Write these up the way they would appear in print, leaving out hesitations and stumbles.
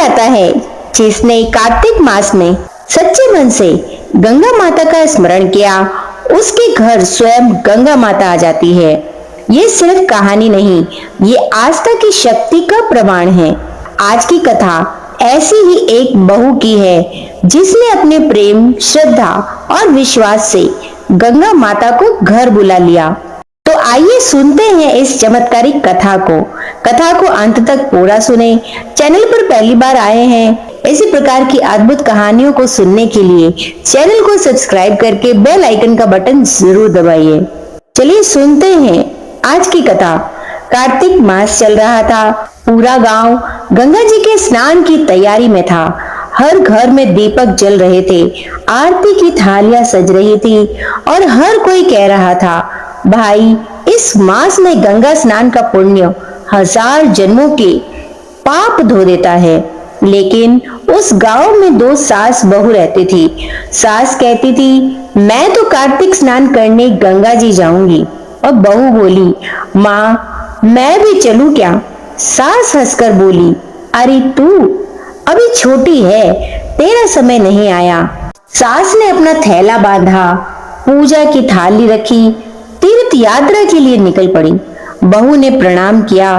जाता है जिसने कार्तिक मास में सच्चे मन से गंगा माता का स्मरण किया, उसके घर स्वयं गंगा माता आ जाती है। ये सिर्फ कहानी नहीं, ये आस्था की शक्ति का प्रमाण है। आज की कथा ऐसी ही एक बहू की है जिसने अपने प्रेम, श्रद्धा और विश्वास से गंगा माता को घर बुला लिया। तो आइए सुनते हैं इस चमत्कारिक कथा को अंत तक पूरा सुने। चैनल पर पहली बार आए हैं इसी प्रकार की अद्भुत कहानियों को सुनने के लिए चैनल को सब्सक्राइब करके बेल आइकन का बटन जरूर दबाइए। चलिए सुनते हैं आज की कथा। कार्तिक मास चल रहा था। पूरा गांव गंगा जी के स्नान की तैयारी में था। हर घर में दीपक जल रहे थे, आरती की थालियां सज रही थी और हर कोई कह रहा था, भाई इस मास में गंगा स्नान का पुण्य 1000 जन्मों के पाप धो देता है। लेकिन उस गांव में 2 सास बहू रहती थी। सास कहती थी, मैं तो कार्तिक स्नान करने गंगा जी जाऊंगी। और बहू बोली, माँ मैं भी चलूं क्या? सास हंसकर बोली, अरे तू अभी छोटी है, तेरा समय नहीं आया। सास ने अपना थैला बांधा, पूजा की थाली रखी, तीर्थ यात्रा के लिए निकल पड़ी। बहू ने प्रणाम किया,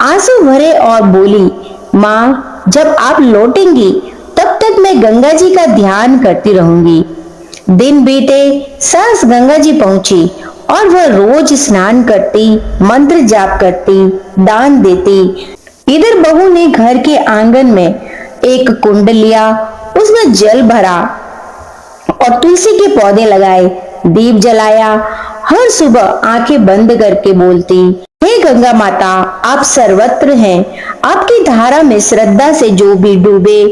आंसू भरे और बोली, माँ जब आप लौटेंगी तब तक मैं गंगा जी का ध्यान करती रहूंगी। दिन बीते, सास गंगा जी पहुंची और वह रोज स्नान करती, मंत्र जाप करती, दान देती। इधर बहू ने घर के आंगन में एक कुंड लिया, उसमें जल भरा और तुलसी के पौधे लगाए, दीप जलाया। हर सुबह आंखें बंद करके बोलती, हे गंगा माता आप सर्वत्र हैं, आपकी धारा में श्रद्धा से जो भी डूबे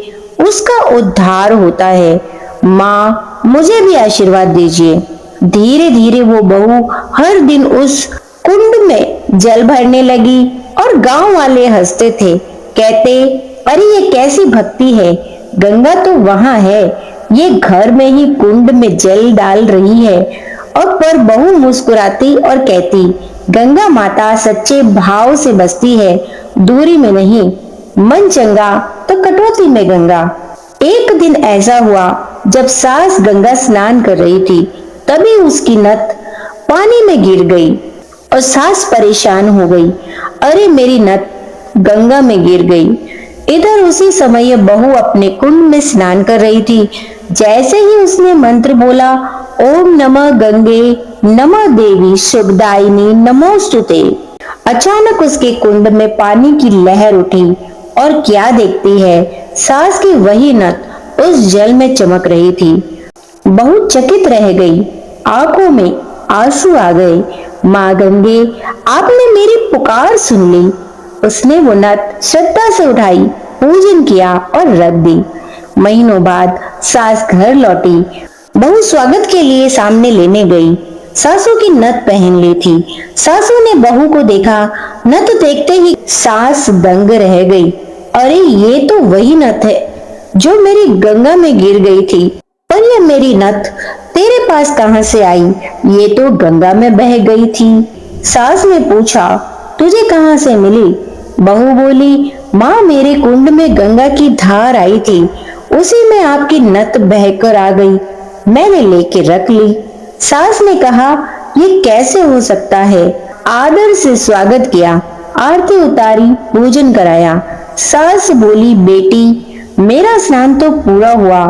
उसका उद्धार होता है। माँ मुझे भी आशीर्वाद दीजिए। धीरे धीरे वो बहू हर दिन उस कुंड में जल भरने लगी और गांव वाले हंसते थे, कहते, अरे ये कैसी भक्ति है, गंगा तो वहां है, ये घर में ही कुंड में जल डाल रही है। और पर बहू मुस्कुराती और कहती, गंगा माता सच्चे भाव से बसती है, दूरी में नहीं, मन चंगा तो कटौती में गंगा। एक दिन ऐसा हुआ जब सास गंगा स्नान कर रही थी, तभी उसकी नथ पानी में गिर गई और सास परेशान हो गई, अरे मेरी नथ गंगा में गिर गई। इधर उसी समय बहू अपने कुंड में स्नान कर रही थी। जैसे ही उसने मंत्र बोला, ओम नमः गंगे नमः देवी शुभदायिनी नमोस्तुते, अचानक उसके कुंड में पानी की लहर उठी और क्या देखती है, सास की वही नथ उस जल में चमक रही थी। बहुत चकित रह गई, आंखों में आंसू आ गए। माँ गंगे आपने मेरी पुकार सुन ली। उसने वो नथ श्रद्धा से उठाई, पूजन किया और रख दी। महीनों बाद सास घर लौटी। बहू स्वागत के लिए सामने लेने गई। सासू की नथ पहन ली थी। सासू ने बहू को देखा, नथ देखते ही सास दंग रह गई, अरे ये तो वही नथ है जो मेरी गंगा में गिर गई थी, पर यह मेरी नथ तेरे पास कहां से आई? ये तो गंगा में बह गई थी। सास ने पूछा, तुझे कहां से मिली? बहू बोली, माँ मेरे कुंड में गंगा की धार आई थी, उसी में आपकी नथ बहकर आ गई, मैंने लेके रख ली। सास ने कहा, ये कैसे हो सकता है? आदर से स्वागत किया, आरती उतारी, पूजन कराया। सास बोली, बेटी मेरा स्नान तो पूरा हुआ,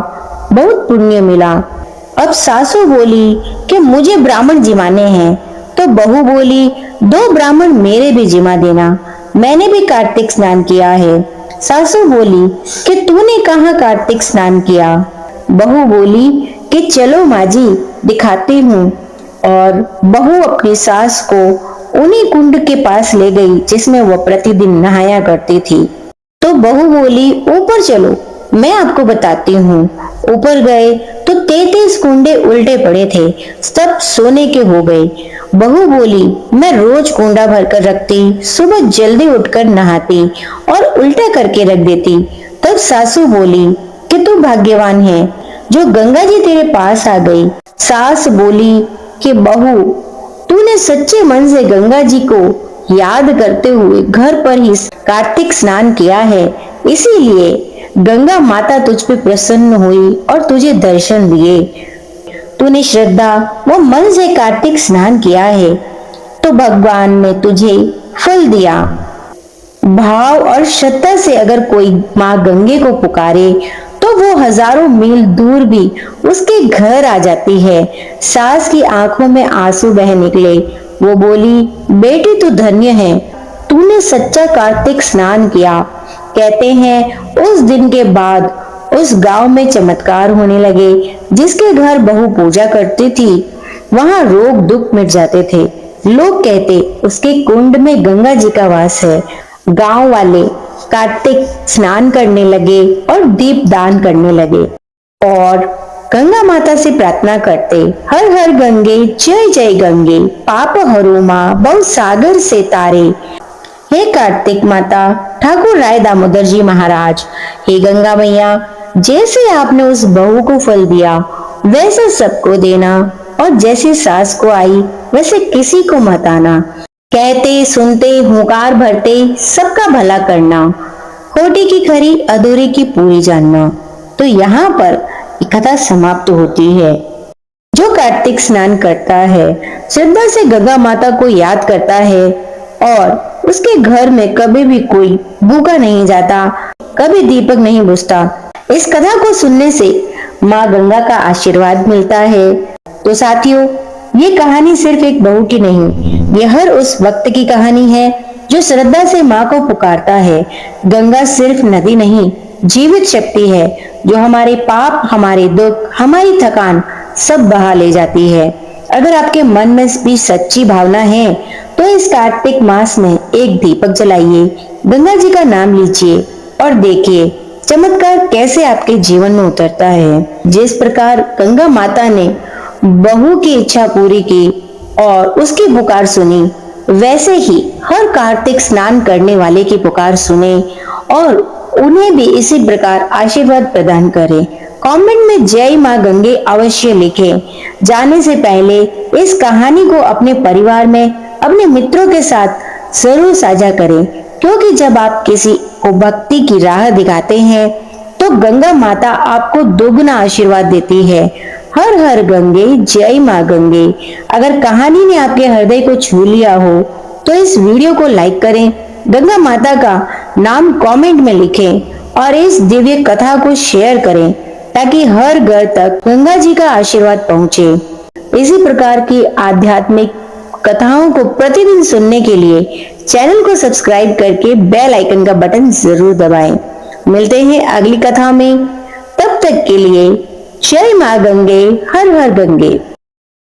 बहुत पुण्य मिला। अब सासू बोली कि मुझे ब्राह्मण जिमाने हैं, तो बहू बोली, 2 ब्राह्मण मेरे भी जिमा देना, मैंने भी कार्तिक स्नान किया है। सासू बोली कि तूने कहाँ कार्तिक स्नान किया? बहू बोली कि चलो माँ जी दिखाती हूँ। और बहू अपनी सास को उन्हीं कुंड के पास ले गई जिसमें वह प्रतिदिन नहाया करती थी। तो बहू बोली, ऊपर चलो मैं आपको बताती हूँ। ऊपर गए तो 33 कुंडे उल्टे पड़े थे, सब सोने के हो गए। बहू बोली, मैं रोज कुंडा भरकर रखती, सुबह जल्दी उठकर नहाती और उल्टा करके रख देती। तब सासू बोली कि तू भाग्यवान है जो गंगा जी तेरे पास आ गई। सास बोली कि बहू तूने सच्चे मन से गंगा जी को याद करते हुए घर पर ही कार्तिक स्नान किया है, इसीलिए गंगा माता तुझ पे प्रसन्न हुई और तुझे दर्शन दिए। तूने श्रद्धा व मन से कार्तिक स्नान किया है तो भगवान ने तुझे फल दिया। भाव और श्रद्धा से अगर कोई माँ गंगे को पुकारे तो वो हजारों मील दूर भी उसके घर आ जाती है। सास की आंखों में आंसू बह निकले। वो बोली, बेटी तू धन्य है, तूने सच्चा कार्तिक स्नान किया। कहते हैं उस दिन के बाद उस गांव में चमत्कार होने लगे। जिसके घर बहू पूजा करती थी वहां रोग दुख मिट जाते थे। लोग कहते उसके कुंड में गंगा जी का वास है। गांव वाले कार्तिक स्नान करने लगे और दीप दान करने लगे और गंगा माता से प्रार्थना करते, हर हर गंगे जय जय गंगे, पाप हरो माँ बहु सागर से तारे। हे कार्तिक माता ठाकुर राय दामोदर जी महाराज, हे गंगा मैया, जैसे आपने उस बहू को फल दिया वैसे सबको देना और जैसे सास को आई वैसे किसी को मत आना। कहते सुनते हुंकार भरते सबका भला करना, खोटी की खरी अधूरी की पूरी जानना। तो यहाँ पर कथा समाप्त होती है। जो कार्तिक स्नान करता है, श्रद्धा से गंगा माता को याद करता है और उसके घर में कभी भी कोई भूखा नहीं जाता, कभी दीपक नहीं बुझता। इस कथा को सुनने से माँ गंगा का आशीर्वाद मिलता है। तो साथियों, ये कहानी सिर्फ एक बहू की नहीं, ये हर उस वक्त की कहानी है जो श्रद्धा से माँ को पुकारता है। गंगा सिर्फ नदी नहीं, जीवित शक्ति है जो हमारे पाप, हमारे दुख, हमारी थकान सब बहा ले जाती है। अगर आपके मन में भी सच्ची भावना है तो इस कार्तिक मास में एक दीपक जलाइए, गंगा जी का नाम लीजिए और देखिए चमत्कार कैसे आपके जीवन में उतरता है। जिस प्रकार गंगा माता ने बहू की इच्छा पूरी की और उसकी पुकार सुनी, वैसे ही हर कार्तिक स्नान करने वाले की पुकार सुने और उन्हें भी इसी प्रकार आशीर्वाद प्रदान करें। कमेंट में जय मां गंगे अवश्य लिखें। जाने से पहले इस कहानी को अपने परिवार में, अपने मित्रों के साथ जरूर साझा करें, क्योंकि जब आप किसी को भक्ति की राह दिखाते हैं तो गंगा माता आपको दोगुना आशीर्वाद देती है। हर हर गंगे जय मां गंगे। अगर कहानी ने आपके हृदय को छू लिया हो तो इस वीडियो को लाइक करें, गंगा माता का नाम कमेंट में लिखें और इस दिव्य कथा को शेयर करें ताकि हर घर तक गंगा जी का आशीर्वाद पहुंचे। इसी प्रकार की आध्यात्मिक कथाओं को प्रतिदिन सुनने के लिए चैनल को सब्सक्राइब करके बेल आइकन का बटन जरूर दबाएं। मिलते हैं अगली कथा में, तब तक के लिए जय मां गंगे, हर हर गंगे।